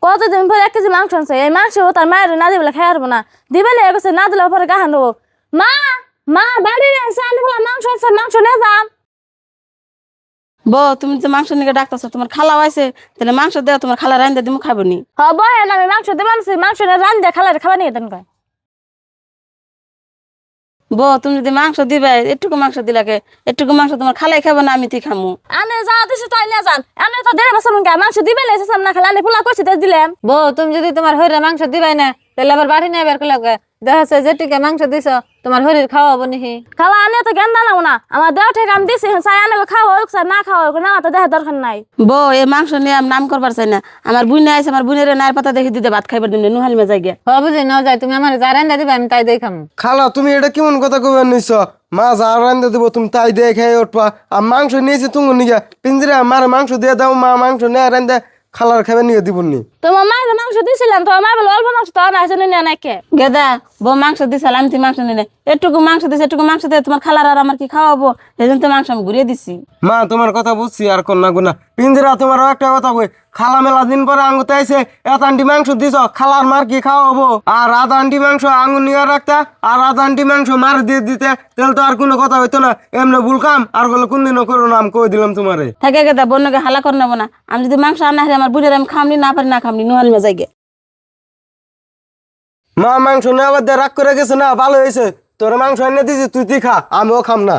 কতদিন পরে 1 কেজি মাংস আনছে, এই মাংস তার মায়ের না দিবলে খাই পারবো না। দিবে না গেছে, না দিলে পরে গাহান দেবো। মা মা বাড়ি আছে, আনি বলা মাংস আছে, মাংস নিয়ে যান। বউ তুমি যে মাংস নিয়ে ডাকতেছো, তোমার খালা আইছে, তাহলে মাংস দেওয়া তোমার খালা রান্দা দিমু খাবো নি। বহেন আমি মাংস দেবান, মাংস রান দিয়ে খালার খাবার নিয়ে দেন কয়। বউ তুমি যদি মাংস দিবে, একটুকু মাংস দিলাকে, একটুকু মাংস তোমার খালাই খাবো না আমি তুই খামু। আনে যা দিছি তাই নিয়ে যান। এনে তো 1.5 বছর মাংস দিবে লেছে না, খালা পোলা করছি দিলাম। বউ তুমি যদি তোমার হইরে মাংস দিবাই না, তাহলে আবার বাড়ি নিয়ে বের করলে দেখা যেটিকে মাংস দিছ তোমার হরির খাওয়াবো নিহি। খালা আনে তো জ্ঞান দাও না, আমার দেহ থেকে আমি দিছি, চাই আনে খাওয়া হোক না খাওয়া হোক না, আমার তো দেখার দরকার নাই। বউ এই মাংস নিয়ে আমি নাম করবার চাই না। আমার বুনে আছে, আমার বুনের নায়ের পাতা দেখে দিতে ভাত খাইবার দিন নুহালি মে যাই গিয়া। বুঝি ন যায়, তুমি আমার যা রান্দা দিবা আমি তাই দেখাম। খালা তুমি এটা কেমন কথা কবে নিছ? মা যা রান্ধে দেবো তুমি তাই দিয়ে খেয়ে উঠবা। আর মাংস নিয়েছি তুমি নিয়ে পিঞ্জিরা মার মাংস দিয়ে দাও, মা মাংস নিয়ে রান্ধে খালার খাবে নিয়ে দিবনি। তোমার মায়ের মাংস দিছিলাম, তোমার মা বলে অল্প মাংস তো না জন্য নিয়ে নাকি। গেদা বউ মাংস দিছাল, আমি তুই মাংস নিলে এটুকু মাংস দিছে, এটুকু মাংস দিয়ে তোমার খালার আর আমার কি খাওয়াবো? এই জন্য তো মাংস আমি ঘুরিয়ে দিছি। মা তোমার কথা বুঝছি আর কোন না গুনা পিঞ্জিরা, তোমার একটা কথা কই, খালা মেলা দিন পরে আঙ্গুতে আইসে এত আন্টি মাংস দিছ, খালার মার কি খাওয়াবো? আর আধা আন্টি মাংস আঙুর নিয়ে রাখতা, আর আধা আন্টি মাংস মার দিয়ে দিতে, তাহলে তো আর কোনো কথা হইতো না। এমনি ভুল কাম আর বলে কোনদিনও করো না, আমি কই দিলাম তোমারে। থাকে গেদা বন্যকে হালা করে নেবো না। আমি যদি মাংস আনা হারে আমার বুঝে আমি খামনি না পারি না খামনি নুহালি মে যাই গে। মা মাংস নেওয়ার দিয়ে রাগ করে গেছে না, ভালো হয়েছে, তোর মাংস এনে দিছি তুই খা, আমিও খাম না।